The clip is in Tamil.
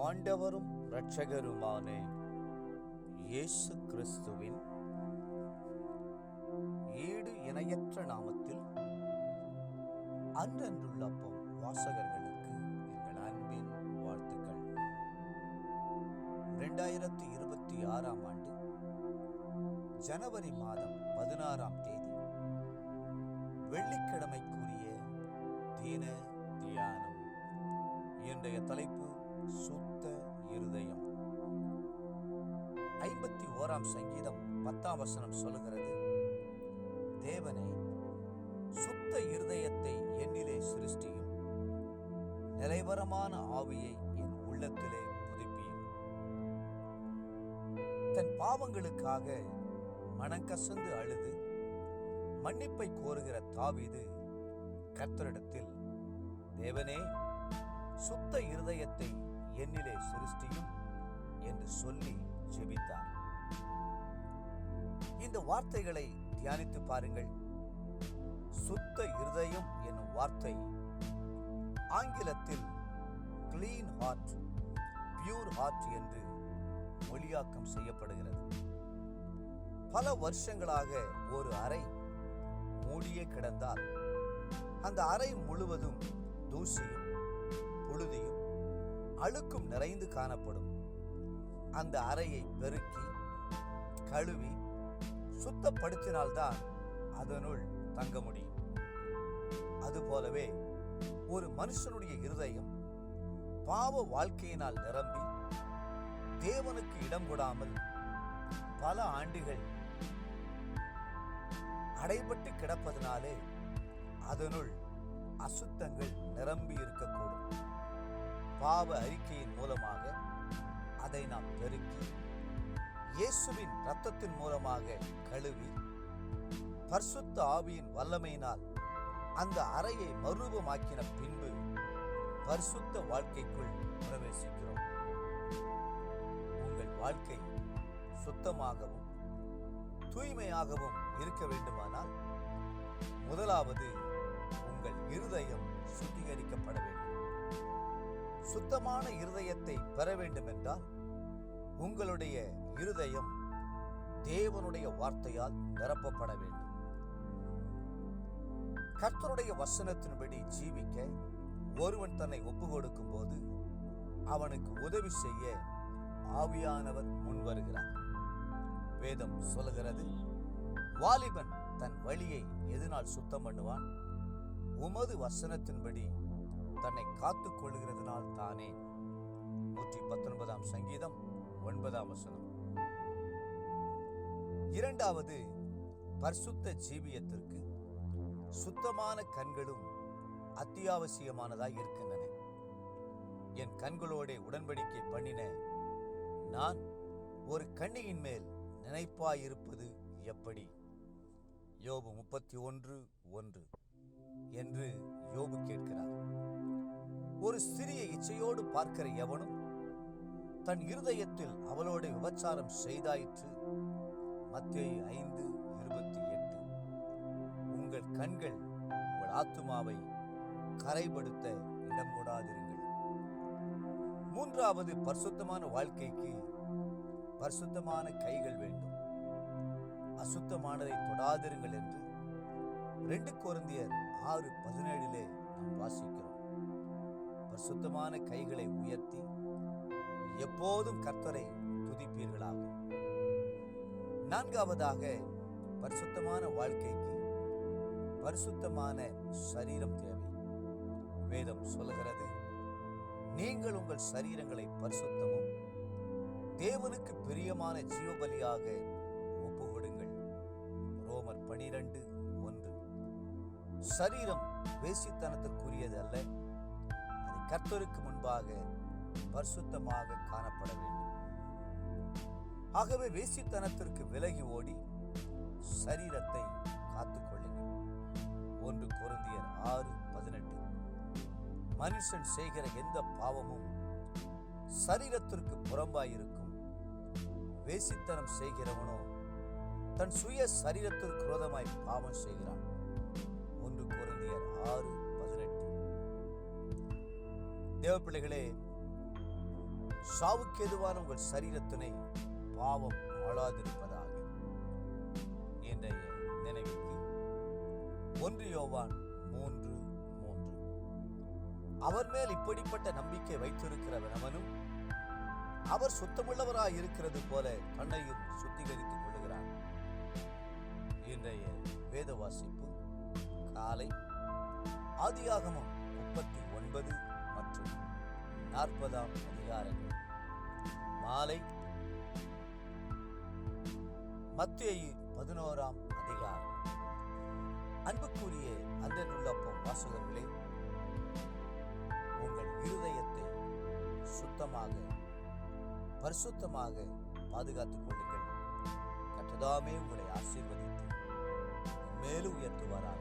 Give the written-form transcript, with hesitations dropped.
ஆண்டவரும் இரட்சகருமான இயேசு கிறிஸ்துவின் ஈடு இணையற்ற நாமத்தில் அன்றன்றுள்ள அப்பம் வாசகர்களுக்கு எங்கள் அன்பின் வாழ்த்துக்கள். 2026 ஆண்டு ஜனவரி மாதம் 16ஆம் தேதி வெள்ளிக்கிழமைக்குரிய தீன தியானம். இன்றைய தலைப்பு சுத்த இருதயம். 51ஆம் சங்கீதம் 10ஆம் வசனம் சொல்லுகிறது, தேவனே, சுத்த இருதயத்தை என்னிலே சிருஷ்டியும், நிலைவரமான ஆவியை என் உள்ளத்திலே புதுப்பியும். தன் பாவங்களுக்காக மனங்கசந்து அழுது மன்னிப்பை கோருகிற தாவீது கர்த்தரிடத்தில், தேவனே, சுத்த இருதயத்தை என்னிலே சிருஷ்டியும் என்று சொல்லி ஜெபித்தார். இந்த வார்த்தைகளை தியானித்து பாருங்கள். சுத்த இருதயம் என்னும் வார்த்தை ஆங்கிலத்தில் கிளீன் ஹார்ட், பியூர் ஹார்ட் என்று மொழியாக்கம் செய்யப்படுகிறது. பல வருஷங்களாக ஒரு அறை மூடியே கிடந்தால் அந்த அறை முழுவதும் தூசியும் புழுதியும் அழுக்கும் நிறைந்து காணப்படும். அந்த அறையை பெருக்கி கழுவி சுத்தப்படுத்தினால்தான் அதனுள் தங்க முடியும். அதுபோலவே ஒரு மனுஷனுடைய இருதயம் பாவ வாழ்க்கையினால் நிரம்பி தேவனுக்கு இடம் கொடாமல் பல ஆண்டுகள் அடைபட்டு கிடப்பதனாலே அதனுள் அசுத்தங்கள் நிரம்பி இருக்கக்கூடும். பாவ அறிக்கையின் மூலமாக அதை நாம் பெருக்கி இயேசுவின் இரத்தத்தின் மூலமாக கழுவி பரிசுத்த ஆவியின் வல்லமையினால் அந்த அறையை மறுரூபமாக்கின பின்பு பரிசுத்த வாழ்க்கைக்குள் பிரவேசிக்கிறோம். உங்கள் வாழ்க்கை சுத்தமாகவும் தூய்மையாகவும் இருக்க வேண்டுமானால் முதலாவது உங்கள் இருதயம் சுத்திகரிக்கப்பட வேண்டும். சுத்தமான இருதயத்தை பெற வேண்டும் என்றால் உங்களுடைய இருதயம் தேவனுடைய வார்த்தையால் நிரப்பப்பட வேண்டும். கர்த்தருடைய வசனத்தின்படி ஜீவிக்க ஒருவன் தன்னை ஒப்பு கொடுக்கும் போது அவனுக்கு உதவி செய்ய ஆவியானவர் முன் வருகிறார். வேதம் சொல்லுகிறது, வாலிபன் தன் வழியை எதனால் சுத்தம் பண்ணுவான்? உமது வசனத்தின்படி தன்னை காத்துக் கொள்ளுகிறதுனால் தானே. 119ஆம் சங்கீதம் 9ஆம் வசனம். இரண்டாவது, பரிசுத்த ஜீவியத்திற்கு சுத்தமான கண்களும் அத்தியாவசியமானதாய் இருக்கின்றன. என் கண்களோட உடன்படிக்கை பண்ணின நான் ஒரு கண்ணியின் மேல் நினைப்பாயிருப்பது எப்படி? யோபு 31:1 என்று யோபு கேட்கிறார். ஒரு சிறிய இச்சையோடு பார்க்கிற எவனும் தன் இருதயத்தில் அவளோட விபச்சாரம் செய்தாயிற்று. மத்தேயு 5:28. உங்கள் கண்கள் உங்கள் ஆத்துமாவை கரைப்படுத்த இடம் கொடாதிருங்கள். மூன்றாவது, பரிசுத்தமான வாழ்க்கைக்கு பரிசுத்தமான கைகள் வேண்டும். அசுத்தமானதை தொடாதிருங்கள் என்று 2 கொரிந்தியர் 6:17 நாம் வாசிக்கிறோம். பரிசுத்தமான கைகளை உயர்த்தி எப்போதும் கர்த்தரை துதிப்பீர்களாக. நான்காவதாக, பரிசுத்தமான வாழ்க்கைக்கு பரிசுத்தமான சரீரம் தேவை. வேதம் சொல்லுகிறது, நீங்கள் உங்கள் சரீரங்களை பரிசுத்தமும் தேவனுக்கு பிரியமான ஜீவபலியாக ஒப்புவிடுங்கள். ரோமர் 12:1. சரீரம் வேசித்தனத்திற்குரியது அல்ல, அது கர்த்தருக்கு முன்பாக பரிசுத்தமாக காணப்பட வேண்டும். ஆகவே வேசித்தனத்திற்கு விலகி ஓடி சரீரத்தை காத்துக்கொள்ளுங்கள். 1 கொரிந்தியர் 6:18. மனுஷன் செய்கிற எந்த பாவமும் சரீரத்திற்கு புறம்பாயிருக்கும். வேசித்தனம் செய்கிறவனோ தன் சுய சரீரத்திற்கு விரோதமாய் பாவம் செய்கிறான். 1 கொரிந்தியர் 6:18. தேவ பிள்ளைகளே, சாவுக்கேதுவான உங்கள் சரீரத்தினை பாவம் ஆளாதிருப்பதாக. இன்றைய நினைவுக்கு 1 யோவான் 3:3. அவர் மேல் இப்படிப்பட்ட நம்பிக்கை வைத்திருக்கிறவனும் அவர் சுத்தமுள்ளவராய் இருக்கிறது போல தன்னையும் சுத்திகரித்துக் கொள்ளுகிறான். இன்றைய வேத வாசிப்பு காலை ஆதியாகமம் 39 மற்றும் 40 அதிகாரங்கள், மாலை மத்தேயு 11 அதிகாரம். அன்புக்குரிய அன்றனுள்ளப்பம் வாசகர்களே, உங்கள் இருதயத்தை சுத்தமாக பரிசுத்தமாக பாதுகாத்துக் கொள்ளுங்கள். கர்த்தர் தாமே உங்களை ஆசீர்வதித்து மேலும் உயர்த்துவாராக.